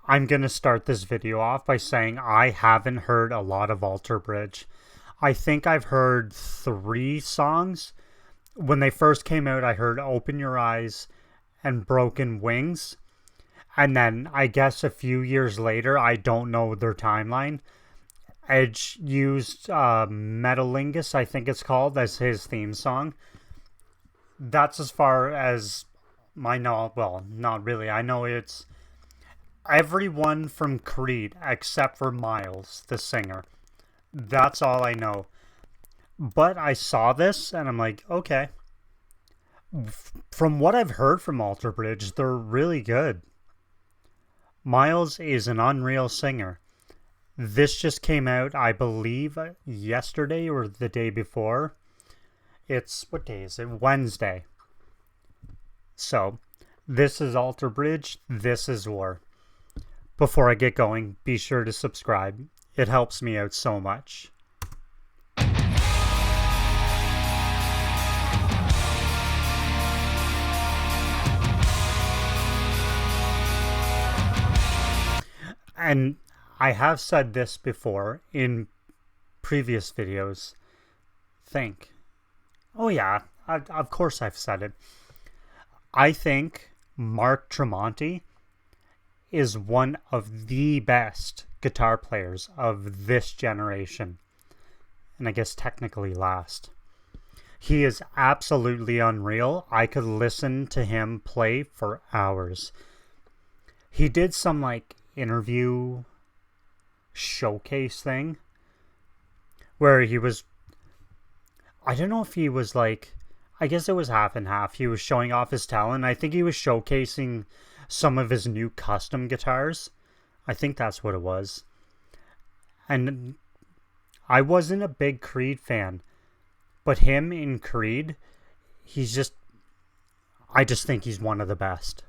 I'm going to start this video off by saying I haven't heard a lot of Alter Bridge. I think I've heard 3 songs. When they first came out, I heard Open Your Eyes and Broken Wings. And then I guess a few years later, I don't know their timeline, Edge used Metalingus, I think it's called, as his theme song. That's as far as my know. Well, not really. I know it's everyone from Creed except for Miles, the singer. That's all I know. But I saw this and I'm like, okay. From what I've heard from Alter Bridge, they're really good. Miles is an unreal singer. This just came out, I believe, yesterday or the day before. It's, what day is it? Wednesday. So, this is Alter Bridge, this is War. Before I get going, be sure to subscribe. It helps me out so much. And I have said this before in previous videos. Oh yeah, of course I've said it. I think Mark Tremonti is one of the best guitar players of this generation. And I guess technically last. He is absolutely unreal. I could listen to him play for hours. He did some interview showcase thing where he was, I don't know if he was I guess it was half and half. He was showing off his talent. I think he was showcasing some of his new custom guitars. I think that's what it was. And I wasn't a big Creed fan, but him in Creed, I just think he's one of the best.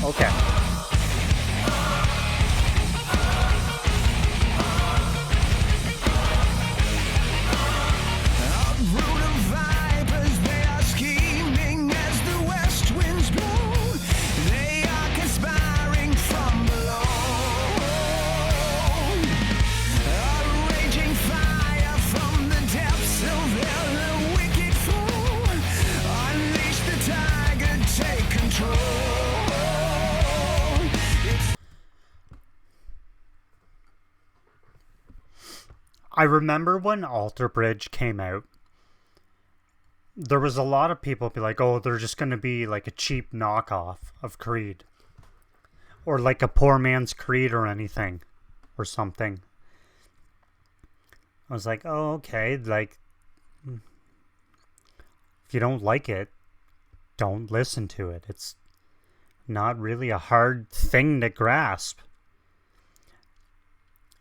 Okay. I remember when Alter Bridge came out, there was a lot of people be like, oh, they're just going to be like a cheap knockoff of Creed. Or like a poor man's Creed or anything. Or something. I was like, oh, okay. If you don't like it, don't listen to it. It's not really a hard thing to grasp.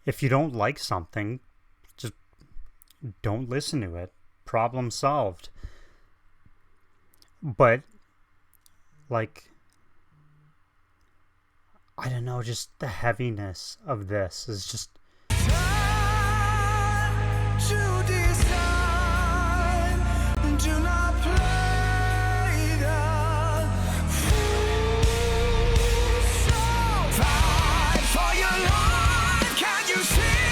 If you don't like something, don't listen to it. Problem solved. But, I don't know, just the heaviness of this is just... Time to decide, do not play the fool. So fight for your life, can you see?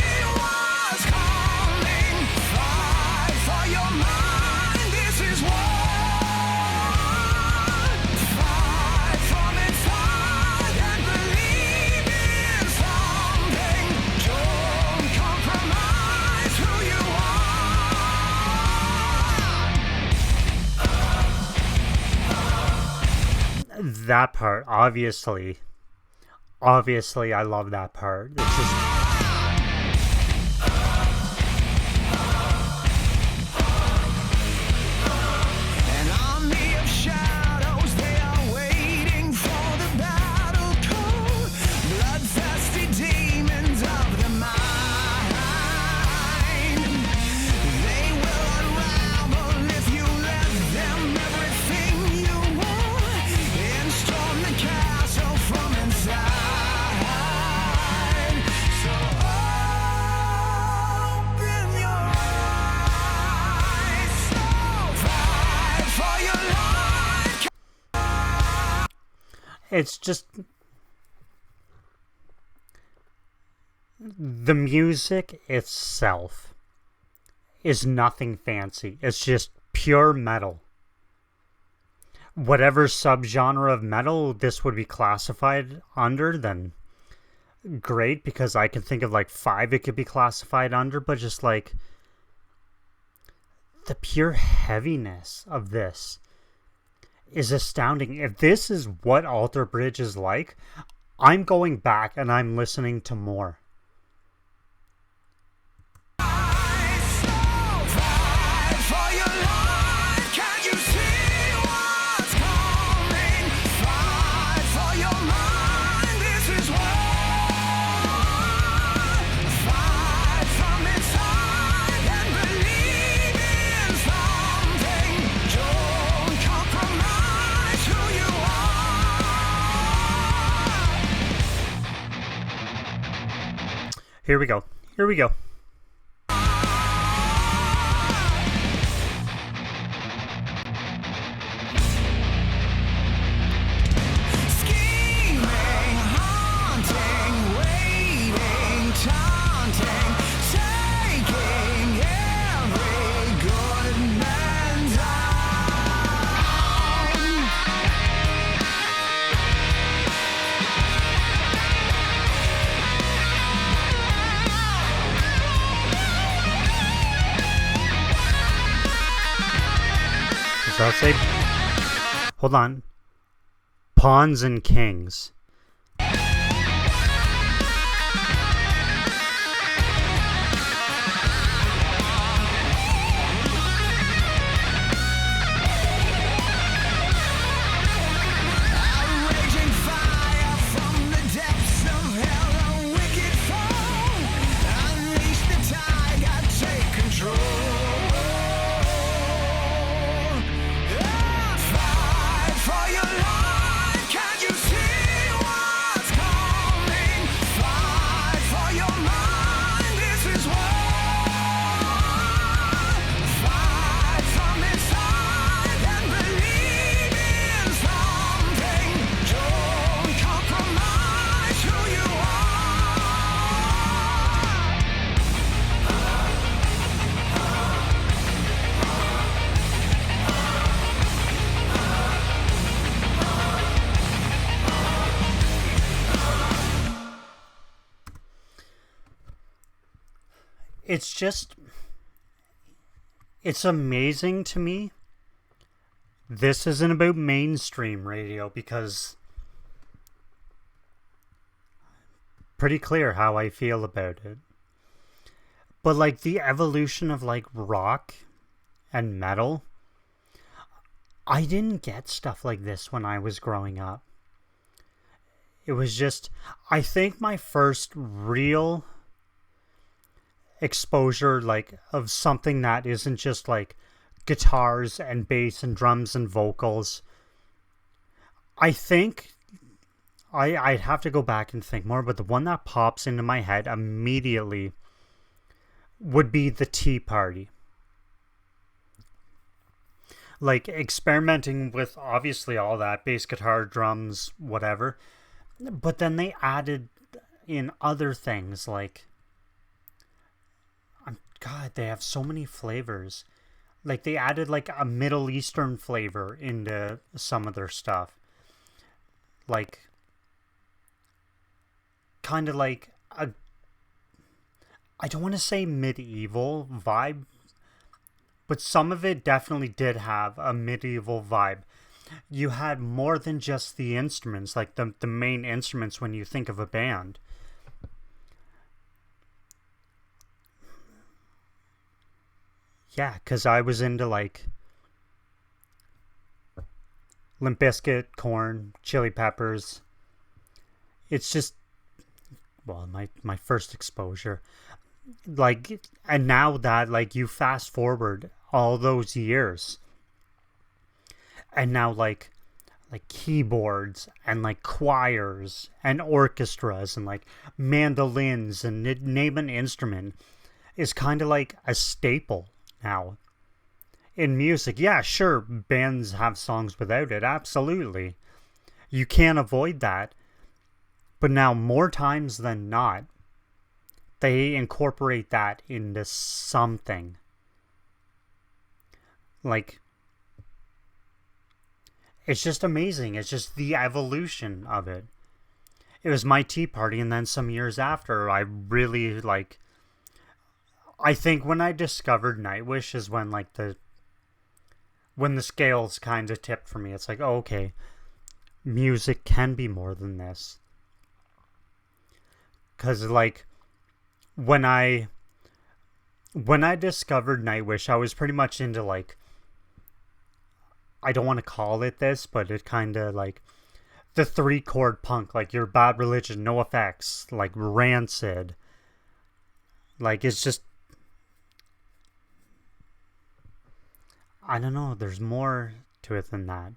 That part, obviously I love that part. It's just... An army of shadows, they are waiting for the battle call. Bloodthirsty demons of the mind. They will unravel if you let them. Everything you want, and storm the castle from inside. It's just the music itself is nothing fancy. It's just pure metal. Whatever subgenre of metal this would be classified under, then great, because I can think of like 5 it could be classified under, but just like the pure heaviness of this is astounding. If this is what Alter Bridge is like, I'm going back and I'm listening to more. Here we go. Here we go. So I'll say, hold on, Pawns and Kings. It's just, it's amazing to me. This isn't about mainstream radio, because pretty clear how I feel about it. But like the evolution of like rock and metal, I didn't get stuff like this when I was growing up. It was just, I think my first real exposure like of something that isn't just like guitars and bass and drums and vocals, I think I'd have to go back and think more, but the one that pops into my head immediately would be the Tea Party. Like experimenting with obviously all that bass guitar, drums, whatever, but then they added in other things like, God, they have so many flavors. Like they added like a Middle Eastern flavor into some of their stuff. Like kind of like a, I don't want to say medieval vibe, but some of it definitely did have a medieval vibe. You had more than just the instruments, like the main instruments when you think of a band. Yeah, because I was into like Limp Bizkit, Korn, Chili Peppers. It's just, well, my first exposure. Like, and now that like you fast forward all those years, and now like keyboards and like choirs and orchestras and like mandolins and name an instrument is kind of like a staple now in music. Yeah, sure, bands have songs without it, absolutely, You can't avoid that. But now, more times than not, they incorporate that into something. Like, it's just amazing. It's just the evolution of it. It was my Tea Party, and then some years after, I really, like, I think when I discovered Nightwish is when, like, when the scales kind of tipped for me. It's like, oh, okay, music can be more than this. Because, like, when I discovered Nightwish, I was pretty much into, like, I don't want to call it this, but it kind of like the 3-chord punk, like your Bad Religion, NoFX, like Rancid. Like, it's just, I don't know, there's more to it than that.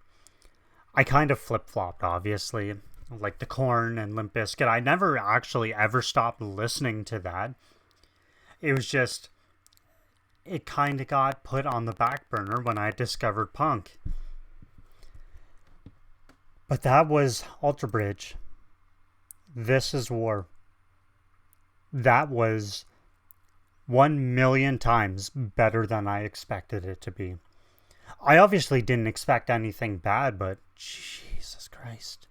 I kind of flip-flopped, obviously, like the Korn and Limp Bizkit. I never actually ever stopped listening to that. It was just, it kind of got put on the back burner when I discovered punk. But that was Alter Bridge. This is War. That was 1,000,000 times better than I expected it to be. I obviously didn't expect anything bad, but Jesus Christ.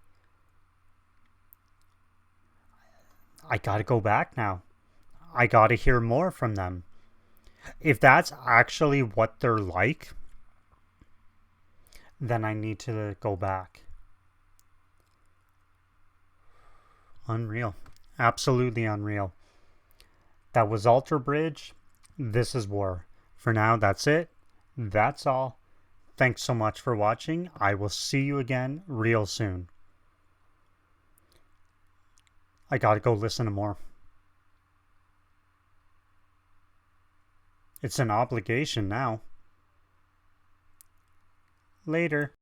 I gotta go back now. I gotta hear more from them. If that's actually what they're like, then I need to go back. Unreal. Absolutely unreal. That was Alter Bridge. This is War. For now, that's it. That's all. Thanks so much for watching. I will see you again real soon. I gotta go listen to more. It's an obligation now. Later.